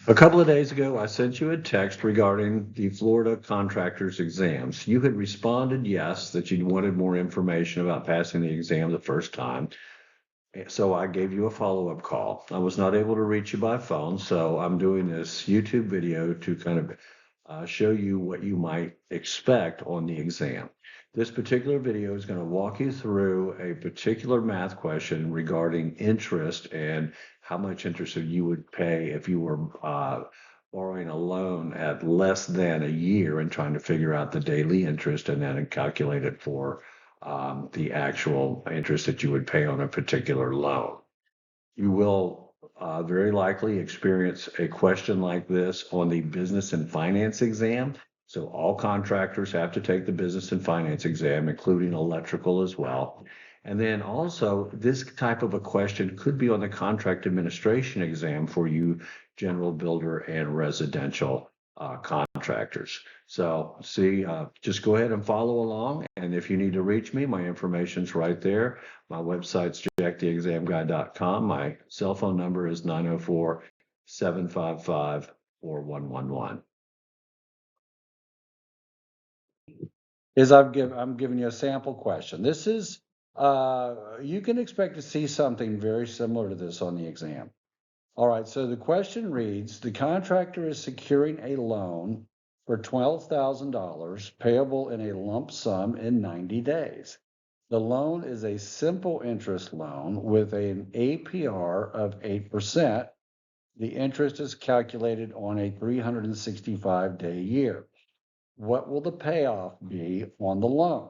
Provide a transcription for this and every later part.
A couple of days ago, I sent you a text regarding the Florida contractors exams. You had responded yes, that you wanted more information about passing the exam the first time. So I gave you a follow-up call. I was not able to reach you by phone, so I'm doing this YouTube video to kind of show you what you might expect on the exam. This particular video is going to walk you through a particular math question regarding interest and how much interest you would pay if you were borrowing a loan at less than a year and trying to figure out the daily interest and then calculate it for the actual interest that you would pay on a particular loan. You will very likely experience a question like this on the business and finance exam. So all contractors have to take the business and finance exam, including electrical as well. And then also, this type of a question could be on the contract administration exam for you general builder and residential contractors. So see, just go ahead and follow along. And if you need to reach me, my information's right there. My website's jacktheexamguy.com. My cell phone number is 904-755-4111. I'm giving you a sample question. This is you can expect to see something very similar to this on the exam. All right, so the question reads, the contractor is securing a loan for $12,000 payable in a lump sum in 90 days. The loan is a simple interest loan with an APR of 8%. The interest is calculated on a 365-day year. What will the payoff be on the loan?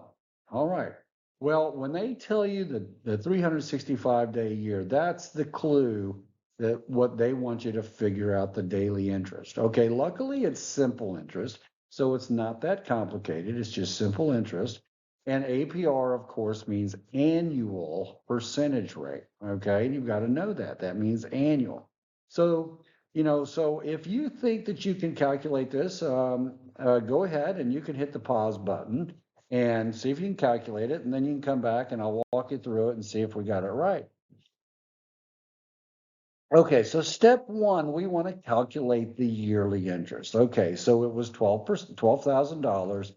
All right. Well, when they tell you the 365-day year, that's the clue that what they want you to figure out the daily interest. Okay, luckily it's simple interest, so it's not that complicated. It's just simple interest. And APR, of course, means annual percentage rate. Okay, you've got to know that. That means annual. So, so if you think that you can calculate this, go ahead and you can hit the pause button and see if you can calculate it, and then you can come back and I'll walk you through it and see if we got it right. Okay, so step one, we want to calculate the yearly interest. Okay, so it was $12,000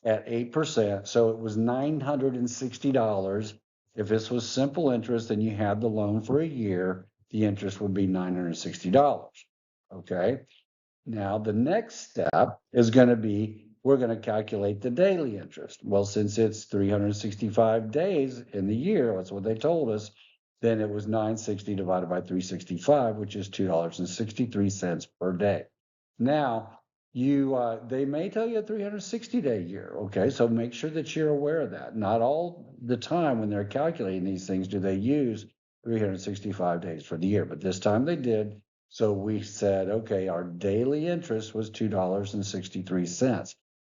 at 8%, so it was $960. If this was simple interest and you had the loan for a year, the interest would be $960. Okay, now the next step is going to be we're going to calculate the daily interest. Well, since it's 365 days in the year, that's what they told us, then it was 960 divided by 365, which is $2.63 per day. Now, they may tell you a 360-day year. Okay, so make sure that you're aware of that. Not all the time when they're calculating these things do they use 365 days for the year, but this time they did. So we said, okay, our daily interest was $2.63.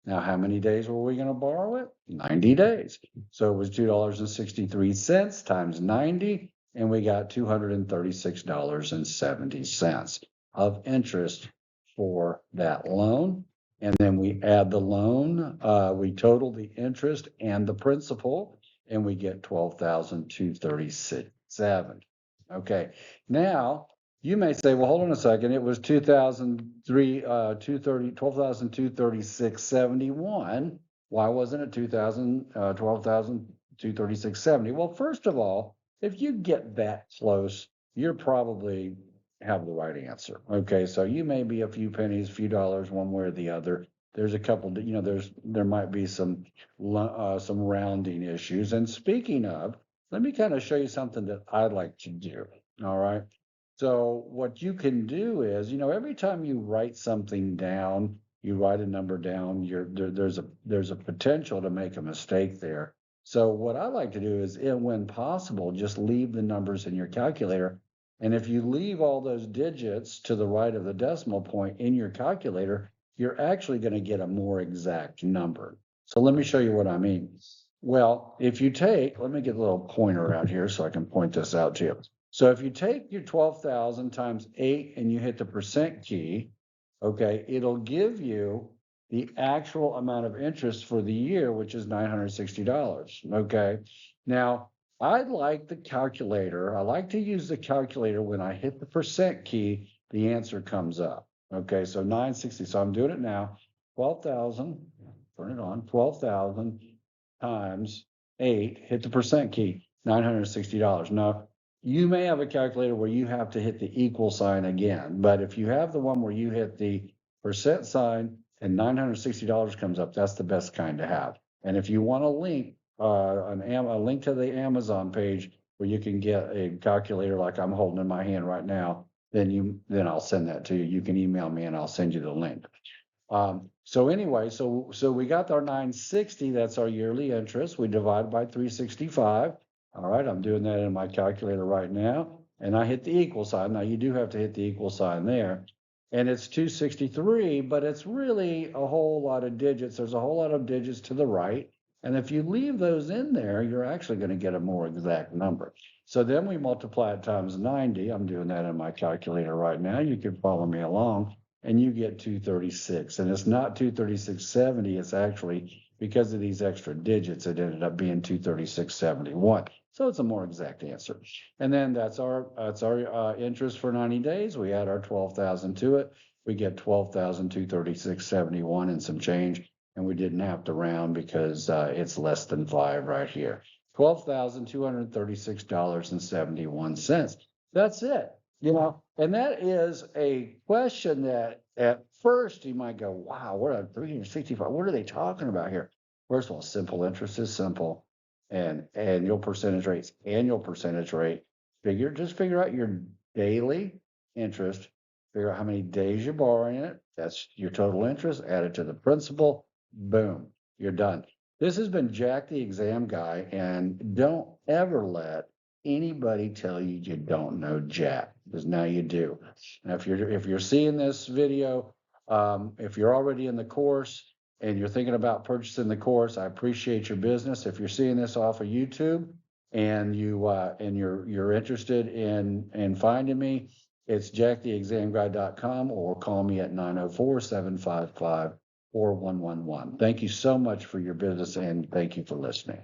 Now, how many days were we going to borrow it? 90 days. So it was $2.63 times 90, and we got $236.70 of interest for that loan. And then we add the loan, we total the interest and the principal, and we get $12,236.70. Okay, now you may say, well, hold on a second, it was 12,236.71. Why wasn't it 12,236.70? Well, first of all, if you get that close, you're probably have the right answer. Okay, so you may be a few pennies, a few dollars, one way or the other. There's a couple, there might be some rounding issues. And speaking of, let me kind of show you something that I'd like to do. All right. So what you can do is, every time you write something down, you write a number down, there's a potential to make a mistake there. So what I like to do is, when possible, just leave the numbers in your calculator. And if you leave all those digits to the right of the decimal point in your calculator, you're actually going to get a more exact number. So let me show you what I mean. Well, if you take, let me get a little pointer out here so I can point this out to you. So if you take your 12,000 times 8 and you hit the percent key, okay, it'll give you the actual amount of interest for the year, which is $960. Okay, now I like to use the calculator when I hit the percent key the answer comes up. Okay, so 960. So I'm doing it now. 12,000, turn it on, 12,000 times 8, hit the percent key, $960. Now, you may have a calculator where you have to hit the equal sign again, but if you have the one where you hit the percent sign and $960 comes up, that's the best kind to have. And if you want a link, a link to the Amazon page where you can get a calculator like I'm holding in my hand right now, then I'll send that to you. You can email me and I'll send you the link. So anyway, so we got our 960, that's our yearly interest. We divide by 365. All right, I'm doing that in my calculator right now. And I hit the equal sign. Now you do have to hit the equal sign there. And it's 263, but it's really a whole lot of digits. There's a whole lot of digits to the right. And if you leave those in there, you're actually going to get a more exact number. So then we multiply it times 90. I'm doing that in my calculator right now. You can follow me along and you get 236. And it's not 236.70. It's actually, because of these extra digits, it ended up being 236.71. So it's a more exact answer. And then that's our interest for 90 days. We add our 12,000 to it. We get 12,236.71 and some change. And we didn't have to round because it's less than 5 right here. $12,236.71. That's it. And that is a question that at first you might go, wow, what are 365? What are they talking about here? First of all, simple interest is simple, and annual percentage rate. Just figure out your daily interest, figure out how many days you're borrowing it. That's your total interest, add it to the principal, boom, you're done. This has been Jack the Exam Guy, and don't ever let anybody tell you you don't know Jack, because now you do. Now, if you're seeing this video, if you're already in the course and you're thinking about purchasing the course, I appreciate your business. If you're seeing this off of YouTube and you're interested in finding me, it's jacktheexamguy.com or call me at 904-755-4111. Thank you so much for your business and thank you for listening.